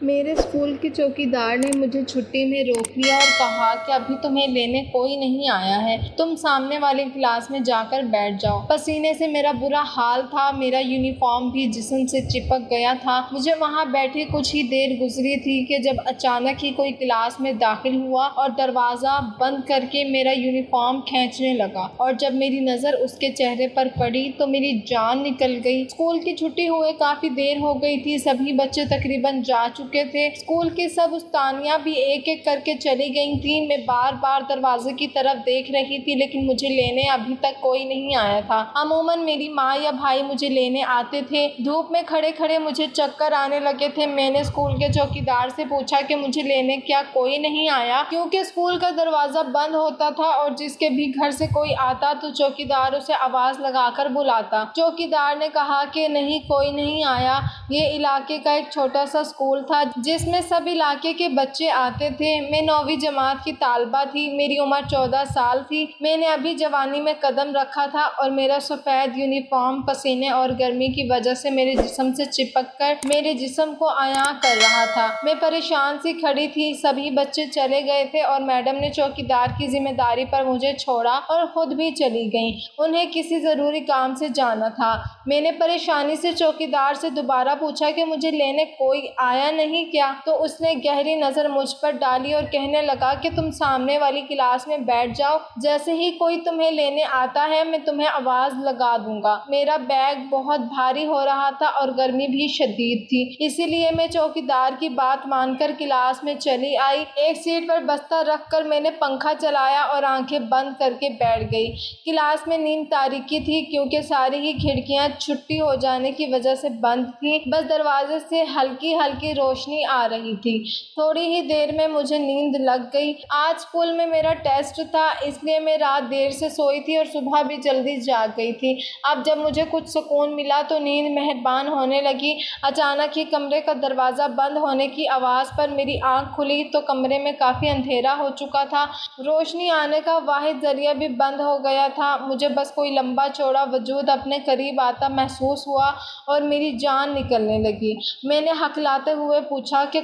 میرے اسکول کے چوکیدار نے مجھے چھٹی میں روک لیا اور کہا کہ ابھی تمہیں لینے کوئی نہیں آیا ہے، تم سامنے والی کلاس میں جا کر بیٹھ جاؤ۔ پسینے سے میرا برا حال تھا، میرا یونیفارم بھی جسم سے چپک گیا تھا۔ مجھے وہاں بیٹھے کچھ ہی دیر گزری تھی کہ جب اچانک ہی کوئی کلاس میں داخل ہوا اور دروازہ بند کر کے میرا یونیفارم کھینچنے لگا، اور جب میری نظر اس کے چہرے پر پڑی تو میری جان نکل گئی۔ اسکول کی چھٹی ہوئے کافی دیر ہو گئی تھی، سبھی بچے تقریباً جا چکے تھے۔ اسکول کی سب استادیاں بھی ایک ایک کر کے چلی گئی تھیں۔ میں بار بار دروازے کی طرف دیکھ رہی تھی لیکن مجھے لینے ابھی تک کوئی نہیں آیا تھا۔ عموماً میری ماں یا بھائی مجھے لینے آتے تھے۔ دھوپ میں کھڑے کھڑے مجھے چکر آنے لگے تھے۔ میں نے اسکول کے چوکیدار سے پوچھا کہ مجھے لینے کیا کوئی نہیں آیا، کیونکہ اسکول کا دروازہ بند ہوتا تھا اور جس کے بھی گھر سے کوئی آتا تو چوکیدار اسے آواز لگا کر بلاتا۔ چوکیدار نے کہا کہ نہیں، کوئی نہیں آیا۔ یہ علاقے کا ایک چھوٹا سا اسکول تھا جس میں سب علاقے کے بچے آتے تھے۔ میں 9ویں جماعت کی طالبہ تھی، میری عمر 14 سال تھی۔ میں نے ابھی جوانی میں قدم رکھا تھا اور میرا سفید یونیفارم پسینے اور گرمی کی وجہ سے میرے جسم سے چپک کر میرے جسم کو عیاں کر رہا تھا۔ میں پریشان سی کھڑی تھی۔ سبھی بچے چلے گئے تھے اور میڈم نے چوکیدار کی ذمہ داری پر مجھے چھوڑا اور خود بھی چلی گئیں۔ انہیں کسی ضروری کام سے جانا تھا۔ میں نے پریشانی سے چوکیدار سے دوبارہ پوچھا کہ مجھے لینے کوئی آیا نہیں کیا؟ تو اس نے گہری نظر مجھ پر ڈالی اور کہنے لگا کہ تم سامنے والی کلاس میں بیٹھ جاؤ، جیسے ہی کوئی تمہیں لینے آتا ہے میں تمہیں آواز لگا دوں گا۔ میرا بیگ بہت بھاری ہو رہا تھا اور گرمی بھی شدید تھی، اسی لیے میں چوکیدار کی بات مان کر کلاس میں چلی آئی۔ ایک سیٹ پر بستہ رکھ کر میں نے پنکھا چلایا اور آنکھیں بند کر کے بیٹھ گئی۔ کلاس میں نیند تاریکی تھی کیونکہ ساری ہی کھڑکیاں چھٹی ہو جانے کی وجہ سے بند تھیں، بس دروازے سے ہلکی ہلکی روشنی آ رہی تھی۔ تھوڑی ہی دیر میں مجھے نیند لگ گئی۔ آج اسکول میں میرا ٹیسٹ تھا، اس لیے میں رات دیر سے سوئی تھی اور صبح بھی جلدی جاگ گئی تھی۔ اب جب مجھے کچھ سکون ملا تو نیند مہربان ہونے لگی۔ اچانک ہی کمرے کا دروازہ بند ہونے کی آواز پر میری آنکھ کھلی تو کمرے میں کافی اندھیرا ہو چکا تھا، روشنی آنے کا واحد ذریعہ بھی بند ہو گیا تھا۔ مجھے بس کوئی لمبا چوڑا وجود اپنے قریب آتا محسوس ہوا اور میری جان نکلنے لگی۔ میں نے ہکلاتے ہوئے پوچھا کہ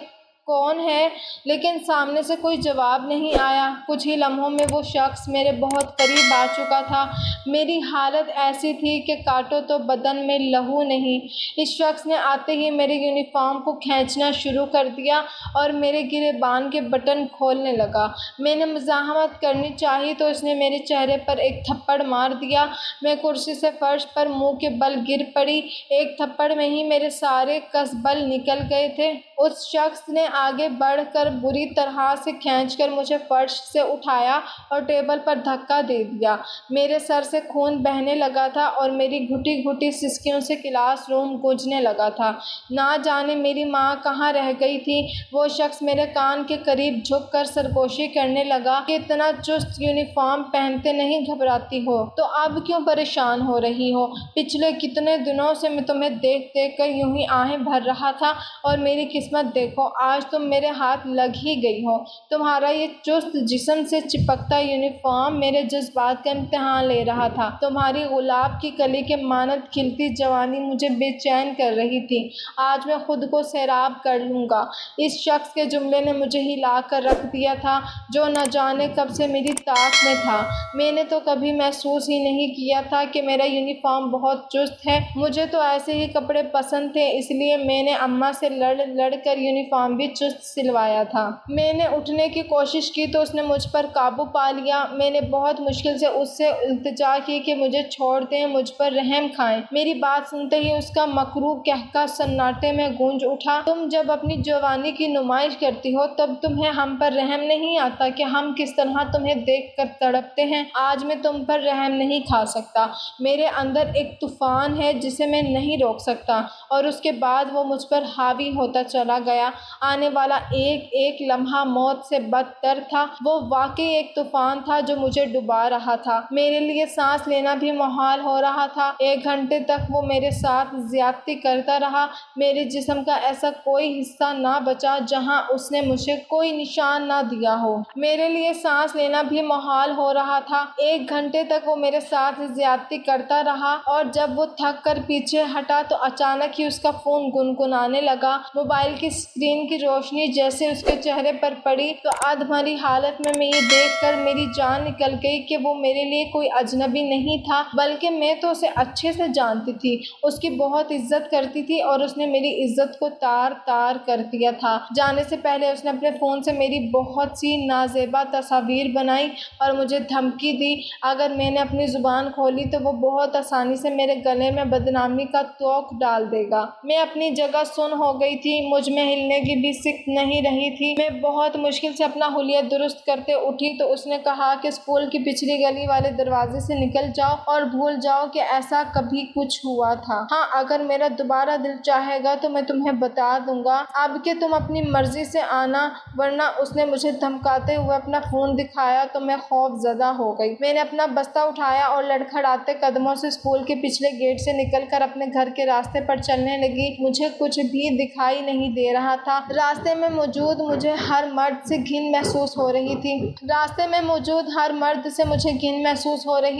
کون ہے، لیکن سامنے سے کوئی جواب نہیں آیا۔ کچھ ہی لمحوں میں وہ شخص میرے بہت قریب آ چکا تھا۔ میری حالت ایسی تھی کہ کاٹو تو بدن میں لہو نہیں۔ اس شخص نے آتے ہی میرے یونیفارم کو کھینچنا شروع کر دیا اور میرے گریبان کے بٹن کھولنے لگا۔ میں نے مزاحمت کرنی چاہی تو اس نے میرے چہرے پر ایک تھپڑ مار دیا۔ میں کرسی سے فرش پر منہ کے بل گر پڑی۔ ایک تھپڑ میں ہی میرے سارے کس بل نکل گئے تھے۔ اس شخص نے آگے بڑھ کر بری طرح سے کھینچ کر مجھے فرش سے اٹھایا اور ٹیبل پر دھکا دے دیا۔ میرے سر سے خون بہنے لگا تھا اور میری گھٹی گھٹی سسکیوں سے کلاس روم گونجنے لگا تھا۔ نہ جانے میری ماں کہاں رہ گئی تھی۔ وہ شخص میرے کان کے قریب جھک کر سرگوشی کرنے لگا کہ اتنا چست یونیفارم پہنتے نہیں گھبراتی ہو تو اب کیوں پریشان ہو رہی ہو؟ پچھلے کتنے دنوں سے میں تمہیں دیکھ دیکھ کر یوں ہی آہیں بھر رہا تھا اور میری قسمت دیکھو، آج تم میرے ہاتھ لگ ہی گئی ہو۔ تمہارا یہ چست جسم سے چپکتا یونیفارم میرے جذبات کا امتحان لے رہا تھا۔ تمہاری گلاب کی کلی کے مانند کھلتی جوانی مجھے بے چین کر رہی تھی۔ آج میں خود کو سیراب کر لوں گا۔ اس شخص کے جملے نے مجھے ہلا کر رکھ دیا تھا جو نہ جانے کب سے میری طاق میں تھا۔ میں نے تو کبھی محسوس ہی نہیں کیا تھا کہ میرا یونیفارم بہت چست ہے۔ مجھے تو ایسے ہی کپڑے پسند تھے، اس لیے میں نے اماں سے لڑ لڑ کر یونیفارم بھی چست سلوایا تھا۔ میں نے اٹھنے کی کوشش کی تو اس نے مجھ پر قابو پا لیا۔ میں نے بہت مشکل سے اس سے التجا کی کہ مجھے چھوڑ دیں، مجھ پر رحم کھائیں۔ میری بات سنتے ہی اس کا مکروہ قہقہ سناٹے میں گونج اٹھا۔ تم جب اپنی جوانی کی نمائش کرتی ہو تب تمہیں ہم پر رحم نہیں آتا کہ ہم کس طرح تمہیں دیکھ کر تڑپتے ہیں؟ آج میں تم پر رحم نہیں کھا سکتا۔ میرے اندر ایک طوفان ہے جسے میں نہیں روک سکتا۔ اور اس کے بعد وہ مجھ پر حاوی ہوتا چلا گیا۔ آنے والا ایک ایک لمحہ موت سے بدتر تھا۔ وہ واقعی ایک طوفان تھا جو مجھے ڈبا رہا تھا۔ میرے لیے سانس لینا بھی محال ہو رہا تھا۔ 1 گھنٹے تک وہ میرے ساتھ زیادتی کرتا رہا۔ میرے جسم کا ایسا کوئی حصہ نہ بچا جہاں اس نے مجھے کوئی نشان نہ دیا ہو۔ میرے لیے سانس لینا بھی محال ہو رہا تھا۔ 1 گھنٹے تک وہ میرے ساتھ زیادتی کرتا رہا اور جب وہ تھک کر پیچھے ہٹا تو اچانک ہی اس کا فون گنگنانے لگا۔ موبائل کی اسکرین کی روشنی جیسے اس کے چہرے پر پڑی تو ادھمری حالت میں یہ دیکھ کر میری جان نکل گئی کہ وہ میرے لیے کوئی اجنبی نہیں تھا، بلکہ میں تو اسے اچھے سے جانتی تھی، اس کی بہت عزت کرتی تھی اور اس نے میری عزت کو تار تار کر دیا تھا۔ جانے سے پہلے اس نے اپنے فون سے میری بہت سی نازیبا تصاویر بنائی اور مجھے دھمکی دی اگر میں نے اپنی زبان کھولی تو وہ بہت آسانی سے میرے گلے میں بدنامی کا توق ڈال دے گا۔ میں اپنی جگہ سن ہو گئی تھی، مجھ میں ہلنے کی بھی سکت نہیں رہی تھی۔ میں بہت مشکل سے اپنا حلیہ درست کرتے اٹھی تو اس نے کہا کہ اسکول کی پچھلی گلی والے دروازے سے نکل جاؤ اور بھول جاؤ کہ ایسا کبھی کچھ ہوا تھا۔ ہاں، اگر میرا دوبارہ دل چاہے گا تو میں تمہیں بتا دوں گا اب کہ تم اپنی مرضی سے آنا، ورنہ اس نے مجھے دھمکاتے ہوئے اپنا فون دکھایا تو میں خوف زدہ ہو گئی۔ میں نے اپنا بستہ اٹھایا اور لڑکھڑاتے قدموں سے اسکول کے پچھلے گیٹ سے نکل کر اپنے گھر کے راستے پر چلنے لگی۔ مجھے کچھ بھی دکھائی نہیں دے رہا تھا۔ راستے میں موجود مجھے ہر مرد سے گھن محسوس ہو رہی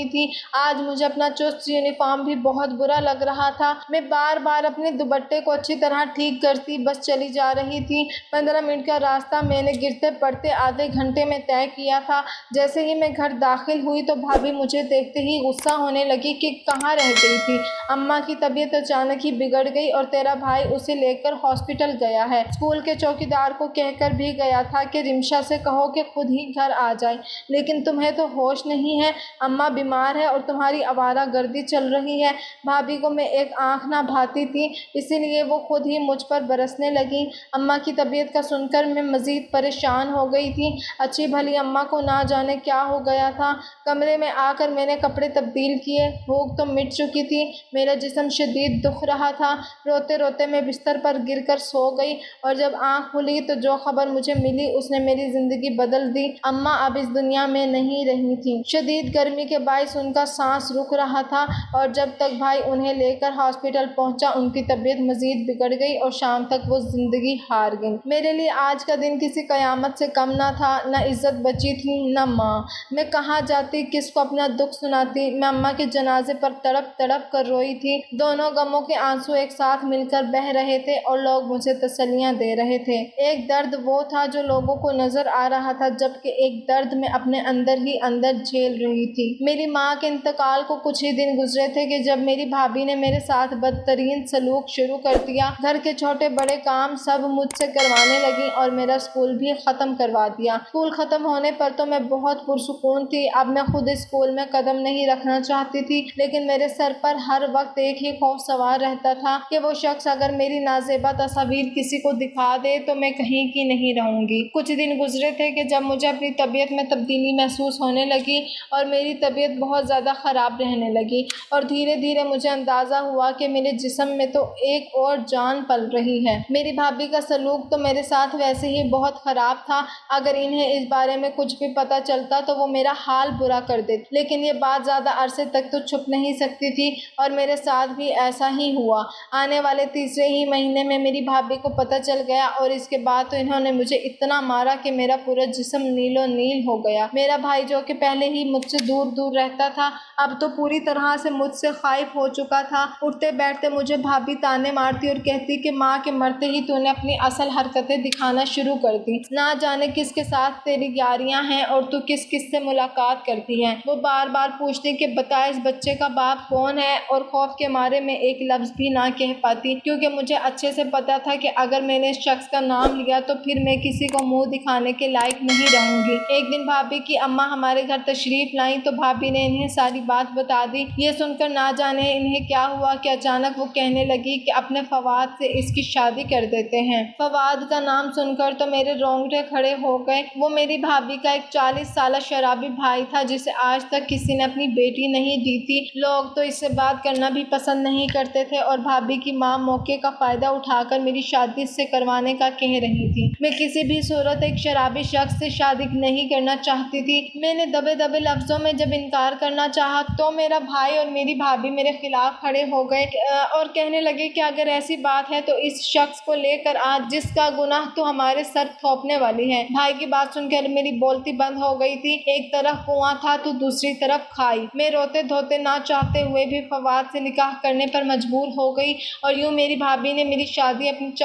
تھی۔ آج مجھے اپنا چست یونیفارم بھی بہت برا لگ رہا تھا۔ میں بار بار اپنے دوپٹے کو اچھی طرح ٹھیک کرتی بس چلی جا رہی تھی۔ 15 منٹ کا راستہ میں نے گرتے پڑتے آدھے گھنٹے میں طے کیا تھا۔ جیسے ہی میں گھر داخل ہوئی تو بھابھی مجھے دیکھتے ہی غصہ ہونے لگی کہ کہاں رہ گئی تھی، اماں کی طبیعت اچانک ہی بگڑ گئی اور تیرا بھائی اسے لے کر ہاسپٹل گیا ہے، اسکول کے چوکیدار کو کہہ کر بھی گیا تھا کہ رمشا سے کہو کہ خود ہی گھر آ جائے، لیکن تمہیں تو ہوش نہیں ہے، اماں بیمار ہے اور تمہاری آوارہ گردی چل رہی ہے۔ بھابھی کو میں ایک آنکھ نہ بھاتی تھی، اسی لیے وہ خود ہی مجھ پر برسنے لگی۔ اماں کی طبیعت کا سن کر میں مزید پریشان ہو گئی تھی۔ اچھی بھلی اماں کو نہ جانے کیا ہو گیا تھا۔ کمرے میں آ کر میں نے کپڑے تبدیل کیے، بھوک تو مٹ چکی تھی، میرا جسم شدید دکھ رہا تھا۔ روتے روتے میں بستر پر گر کر سو گئی اور جب آنکھ کھلی تو جو خبر مجھے ملی اس نے میری زندگی بدل دی۔ اماں اب اس دنیا میں نہیں رہی تھیں۔ شدید گرمی کے باعث ان کا سانس رک رہا تھا اور جب تک بھائی انہیں لے کر ہاسپٹل پہنچا ان کی طبیعت مزید بگڑ گئی اور شام تک وہ زندگی ہار گئیں۔ میرے لیے آج کا دن کسی قیامت سے کم نہ تھا، نہ عزت بچی تھی نہ ماں۔ میں کہاں جاتی، کس کو اپنا دکھ سناتی؟ میں اماں کے جنازے پر تڑپ تڑپ کر روئی تھی۔ دونوں غموں کے آنسو ایک ساتھ مل کر بہہ رہے تھے اور لوگ مجھے تسلیاں دے رہے تھے۔ ایک درد وہ تھا جو لوگوں کو نظر آ رہا تھا، جبکہ ایک درد میں اپنے اندر ہی اندر جھیل رہی تھی۔ میری ماں کے انتقال کو کچھ ہی دن گزرے تھے کہ جب میری بھابھی نے میرے ساتھ بدترین سلوک شروع کر دیا۔ گھر کے چھوٹے بڑے کام سب مجھ سے کروانے لگی اور میرا اسکول بھی ختم کروا دیا۔ اسکول ختم ہونے پر تو میں بہت پرسکون تھی۔ اب میں خود اسکول میں قدم نہیں رکھنا چاہتی تھی، لیکن میرے سر پر ہر وقت ایک ہی خوف سوار رہتا تھا کہ وہ شخص اگر میری نازیبا تصاویر کسی کو دکھا دے تو میں کہیں کی نہیں رہوں گی۔ کچھ دن گزرے تھے کہ جب مجھے اپنی طبیعت میں تبدیلی محسوس ہونے لگی اور میری طبیعت بہت زیادہ خراب رہنے لگی اور دھیرے دھیرے مجھے اندازہ ہوا کہ میرے جسم میں تو ایک اور جان پل رہی ہے۔ میری بھابھی کا سلوک تو میرے ساتھ ویسے ہی بہت خراب تھا، اگر انہیں اس بارے میں کچھ بھی پتہ چلتا تو وہ میرا حال برا کر دیتی، لیکن یہ بات زیادہ عرصے تک تو چھپ نہیں سکتی تھی اور میرے ساتھ بھی ایسا ہی ہوا۔ آنے والے تیسرے ہی مہینے میں میری بھابھی کو پتہ چل گیا اور اس کے بعد تو انہوں نے مجھے اتنا مارا کہ میرا پورا جسم نیل و نیل ہو گیا۔ میرا بھائی جو کہ پہلے ہی مجھ سے دور دور رہتا تھا اب تو پوری طرح سے مجھ سے خائف ہو چکا تھا۔ اٹھتے بیٹھتے مجھے بھابھی تانے مارتی اور کہتی کہ ماں کے مرتے ہی تو نے اپنی اصل حرکتیں دکھانا شروع کر دی، نہ جانے کس کے ساتھ تیری یاریاں ہیں اور تو کس کس سے ملاقات کرتی ہے۔ وہ بار بار پوچھتی کہ بتا اس بچے کا باپ کون ہے اور خوف کے مارے میں ایک لفظ بھی نہ کہہ پاتی، کیونکہ مجھے اچھے سے پتا تھا کہ اگر میں نے اس شخص کا نام لیا تو پھر میں کسی کو منہ دکھانے کے لائق نہیں رہوں گی۔ ایک دن بھابھی کی اماں ہمارے گھر تشریف لائیں تو بھابھی نے انہیں ساری بات بتا دی۔ یہ سن کر نہ جانے انہیں کیا ہوا کہ اچانک وہ کہنے لگی کہ اپنے فواد سے اس کی شادی کر دیتے ہیں۔ فواد کا نام سن کر تو میرے رونگٹے کھڑے ہو گئے۔ وہ میری بھابھی کا ایک 40 سالہ شرابی بھائی تھا جسے آج تک کسی نے اپنی بیٹی نہیں دی تھی۔ لوگ تو اس سے بات کرنا بھی پسند نہیں کرتے تھے اور بھابھی کی ماں موقع کا فائدہ اٹھا کر میری شادی اس سے کروانے کا کہہ رہی تھی۔ میں کسی بھی صورت ایک شرابی شخص سے شادی نہیں کرنا چاہتی تھی۔ میں نے دبے دبے لفظوں میں جب انکار کرنا چاہا تو میرا بھائی اور میری بھابھی میرے خلاف کھڑے ہو گئے اور کہنے لگے کہ اگر ایسی بات ہے تو اس شخص کو لے کر آ جس کا گناہ تو ہمارے سر تھوپنے والی ہے۔ بھائی کی بات سن کر میری بولتی بند ہو گئی تھی۔ ایک طرف کنواں تھا تو دوسری طرف کھائی۔ میں روتے دھوتے نہ چاہتے ہوئے بھی فواد سے نکاح کرنے پر مجبور ہو گئی اور یوں میری بھابھی نے میری شادی اپنی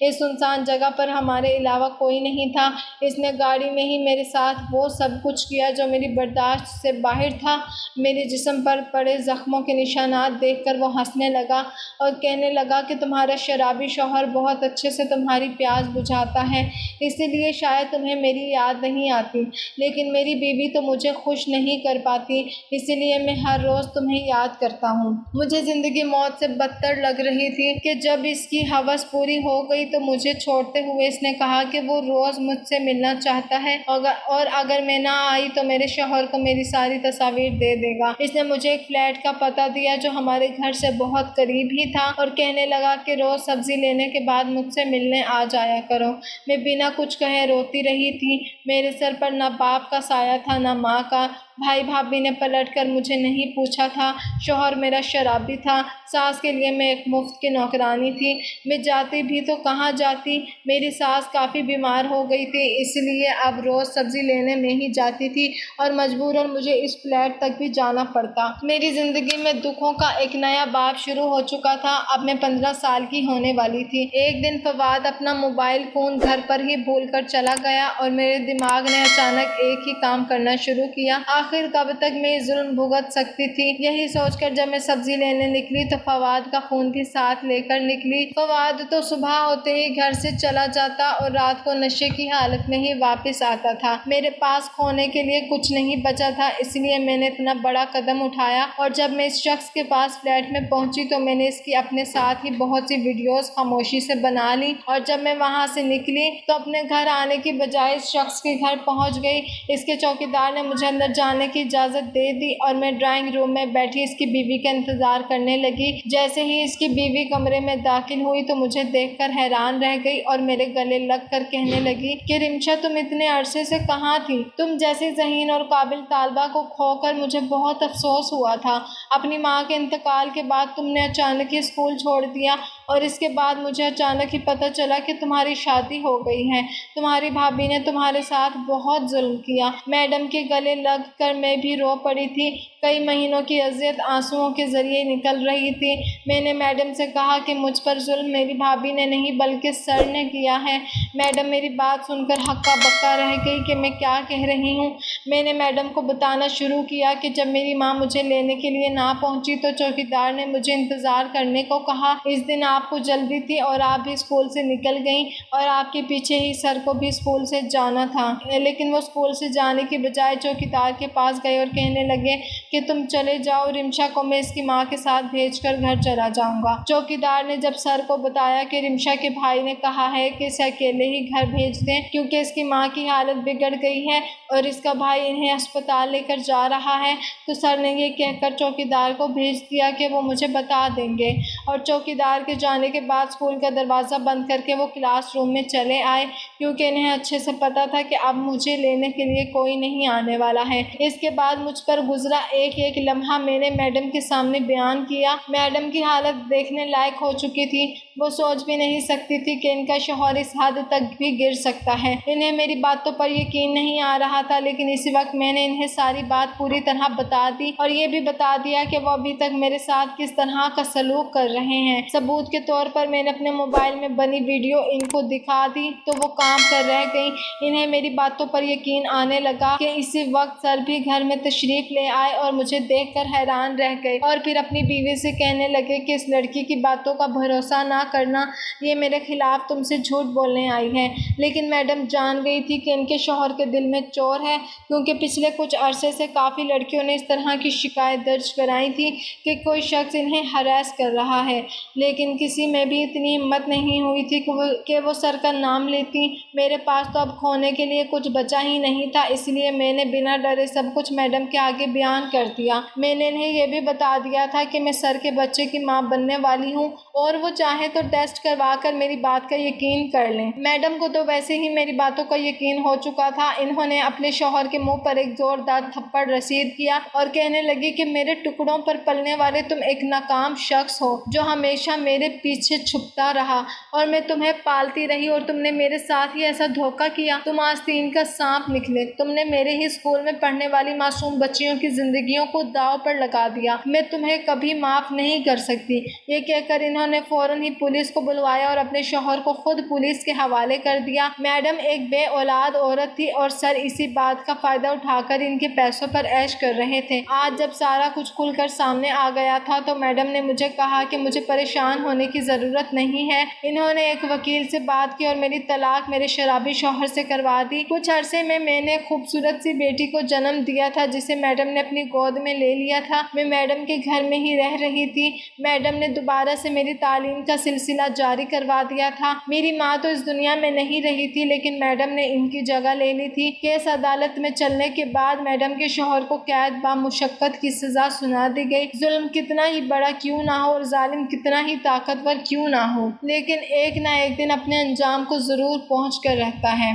اس سنسان جگہ پر ہمارے علاوہ کوئی نہیں تھا۔ اس نے گاڑی میں ہی میرے ساتھ وہ سب کچھ کیا جو میری برداشت سے باہر تھا۔ میرے جسم پر پڑے زخموں کے نشانات دیکھ کر وہ ہنسنے لگا اور کہنے لگا کہ تمہارا شرابی شوہر بہت اچھے سے تمہاری پیاس بجھاتا ہے، اسی لیے شاید تمہیں میری یاد نہیں آتی، لیکن میری بیوی تو مجھے خوش نہیں کر پاتی، اسی لیے میں ہر روز تمہیں یاد کرتا ہوں۔ مجھے زندگی موت سے بدتر لگ رہی تھی کہ جب اس کی ہوس پوری ہو گئی تو مجھے چھوڑتے ہوئے اس نے کہا کہ وہ روز مجھ سے ملنا چاہتا ہے اور اگر میں نہ آئی تو میرے شوہر کو میری ساری تصاویر دے دے گا۔ اس نے مجھے ایک فلیٹ کا پتہ دیا جو ہمارے گھر سے بہت قریب ہی تھا اور کہنے لگا کہ روز سبزی لینے کے بعد مجھ سے ملنے آ جایا کرو۔ میں بنا کچھ کہے روتی رہی تھی۔ میرے سر پر نہ باپ کا سایہ تھا نہ ماں کا۔ بھائی بھابھی نے پلٹ کر مجھے نہیں پوچھا تھا۔ شوہر میرا شرابی تھا۔ ساس کے لیے میں ایک مفت کی نوکرانی تھی۔ میں جاتی بھی تو کہاں جاتی؟ میری ساس کافی بیمار ہو گئی تھی، اس لیے اب روز سبزی لینے میں ہی جاتی تھی اور مجبوراً مجھے اس فلیٹ تک بھی جانا پڑتا۔ میری زندگی میں دکھوں کا ایک نیا باب شروع ہو چکا تھا۔ اب میں 15 سال کی ہونے والی تھی۔ ایک دن فواد اپنا موبائل فون گھر پر ہی بھول کر چلا گیا اور میرے دماغ نے اچانک ایک ہی کام کرنا شروع کیا۔ آخر کب تک میں یہ ظلم بھگت سکتی تھی؟ یہی سوچ کر جب میں سبزی لینے نکلی تو فواد کا فون بھی ساتھ لے کر نکلی۔ فواد تو صبح ہوتے ہی گھر سے چلا جاتا اور رات کو نشے کی حالت میں ہی واپس آتا تھا۔ میرے پاس کھونے کے لیے کچھ نہیں بچا تھا، اس لیے میں نے اتنا بڑا قدم اٹھایا اور جب میں اس شخص کے پاس فلیٹ میں پہنچی تو میں نے اس کی اپنے ساتھ ہی بہت سی ویڈیوز خاموشی سے بنا لی اور جب میں وہاں سے نکلی تو اپنے گھر آنے کی بجائے اس شخص کے گھر پہنچ گئی۔ اس کے چوکیدار نے مجھے اندر جانے کی اجازت دے دی اور میں ڈرائنگ روم میں بیٹھی اس کی بیوی کا انتظار کرنے لگی۔ جیسے ہی اس کی بیوی کمرے میں داخل ہوئی تو مجھے دیکھ کر حیران رہ گئی اور میرے گلے لگ کر کہنے لگی کہ رمشا تم اتنے عرصے سے کہاں تھی؟ تم جیسی ذہین اور قابل طالبہ کو کھو کر مجھے بہت افسوس ہوا تھا۔ اپنی ماں کے انتقال کے بعد تم نے اچانک ہی اسکول چھوڑ دیا اور اس کے بعد مجھے اچانک ہی پتہ چلا کہ تمہاری شادی ہو گئی ہے۔ تمہاری بھابھی نے تمہارے ساتھ بہت ظلم کیا۔ میڈم کے گلے لگ کر میں بھی رو پڑی تھی۔ کئی مہینوں کی اذیت آنسوؤں کے ذریعے نکل رہی تھی۔ میں نے میڈم سے کہا کہ مجھ پر ظلم میری بھابھی نے نہیں بلکہ سر نے کیا ہے۔ میڈم میری بات سن کر ہکا بکا رہ گئی کہ میں کیا کہہ رہی ہوں۔ میں نے میڈم کو بتانا شروع کیا کہ جب میری ماں مجھے لینے کے لیے نہ پہنچی تو چوکیدار نے مجھے انتظار کرنے کو کہا۔ اس دن آپ کو جلدی تھی اور آپ بھی اسکول سے نکل گئیں اور آپ کے پیچھے ہی سر کو بھی اسکول سے جانا تھا، لیکن وہ اسکول سے جانے کی بجائے چوکیدار کے پاس گئے اور کہنے لگے کہ تم چلے جاؤ، رمشا کو میں اس کی ماں کے ساتھ بھیج کر گھر چلا جاؤں گا۔ چوکیدار نے جب سر کو بتایا کہ رمشا کے بھائی نے کہا ہے کہ اسے اکیلے ہی گھر بھیج دیں کیونکہ اس کی ماں کی حالت بگڑ گئی ہے اور اس کا بھائی انہیں اسپتال لے کر جا رہا ہے، تو سر نے یہ کہہ کر چوکیدار کو بھیج دیا کہ وہ مجھے بتا دیں گے، اور چوکیدار کے جانے کے بعد اسکول کا دروازہ بند کر کے وہ کلاس روم میں چلے آئے کیونکہ انہیں اچھے سے پتا تھا کہ اب مجھے لینے کے لیے کوئی نہیں آنے والا ہے۔ اس کے بعد مجھ پر گزرا ایک ایک لمحہ میں نے میڈم کے سامنے بیان کیا۔ میڈم کی حالت دیکھنے لائق ہو چکی تھی۔ وہ سوچ بھی نہیں سکتی تھی کہ ان کا شوہر اس حد تک بھی گر سکتا ہے۔ انہیں میری باتوں پر یقین نہیں آ رہا تھا، لیکن اسی وقت میں نے انہیں ساری بات پوری طرح بتا دی اور یہ بھی بتا دیا کہ وہ ابھی تک میرے ساتھ کس طرح کا سلوک کر رہے ہیں۔ ثبوت کے طور پر میں نے اپنے موبائل میں بنی ویڈیو ان کو دکھا دی تو وہ کام کر رہ گئی۔ انہیں میری باتوں پر یقین آنے لگا کہ اسی وقت سر بھی گھر میں تشریف لے آئے اور مجھے دیکھ کر حیران رہ گئے اور پھر اپنی بیوی سے کہنے لگے کہ اس لڑکی کی باتوں کا بھروسہ نہ کرنا، یہ میرے خلاف تم سے جھوٹ بولنے آئی ہے۔ لیکن میڈم جان گئی تھی کہ ان کے شوہر کے دل میں چور ہے، کیونکہ پچھلے کچھ عرصے سے کافی لڑکیوں نے اس طرح کی شکایت درج کرائی تھی کہ کوئی شخص انہیں ہراس کر رہا ہے، لیکن کسی میں بھی اتنی ہمت نہیں ہوئی تھی کہ وہ سر کا نام لیتی۔ میرے پاس تو اب کھونے کے لیے کچھ بچا ہی نہیں تھا، اس لیے میں نے بنا ڈرے سب کچھ میڈم کے آگے بیان کر دیا۔ میں نے انہیں یہ بھی بتا دیا تھا کہ میں سر کے بچے کی ماں بننے والی ہوں اور وہ چاہیں تو ٹیسٹ کروا کر میری بات کا یقین کر لیں۔ میڈم کو تو ویسے ہی میری باتوں کا یقین ہو چکا تھا۔ انہوں نے اپنے شوہر کے منہ پر ایک زوردار تھپڑ رسید کیا اور کہنے لگی کہ میرے ٹکڑوں پر پلنے والے تم ایک ناکام شخص ہو جو ہمیشہ میرے پیچھے چھپتا رہا اور میں تمہیں پالتی رہی اور تم نے میرے ساتھ ساتھ ہی ایسا دھوکہ کیا؟ تم آستین کا سانپ نکلے، تم نے میرے ہی اسکول میں پڑھنے والی معصوم بچیوں کی زندگیوں کو داؤ پر لگا دیا، میں تمہیں کبھی معاف نہیں کر سکتی۔ یہ کہہ کر انہوں نے فوراً ہی پولیس کو بلوایا اور اپنے شوہر کو خود پولیس کے حوالے کر دیا۔ میڈم ایک بے اولاد عورت تھی اور سر اسی بات کا فائدہ اٹھا کر ان کے پیسوں پر عیش کر رہے تھے۔ آج جب سارا کچھ کھل کر سامنے آ گیا تھا تو میڈم نے مجھے کہا کہ مجھے پریشان ہونے کی ضرورت نہیں ہے۔ انہوں نے ایک وکیل سے بات کی اور میری طلاق میرے شرابی شوہر سے کروا دی۔ کچھ عرصے میں نے خوبصورت سی بیٹی کو جنم دیا تھا جسے میڈم نے اپنی گود میں لے لیا تھا۔ میں میڈم کے گھر میں ہی رہ رہی تھی۔ میڈم نے دوبارہ سے میری تعلیم کا سلسلہ جاری کروا دیا تھا۔ میری ماں تو اس دنیا میں نہیں رہی تھی لیکن میڈم نے ان کی جگہ لے لی تھی۔ کیس عدالت میں چلنے کے بعد میڈم کے شوہر کو قید با مشقت کی سزا سنا دی گئی۔ ظلم کتنا ہی بڑا کیوں نہ ہو اور ظالم کتنا ہی طاقتور کیوں نہ ہو، لیکن ایک نہ ایک دن اپنے انجام کو ضرور پہنچ کر رہتا ہے۔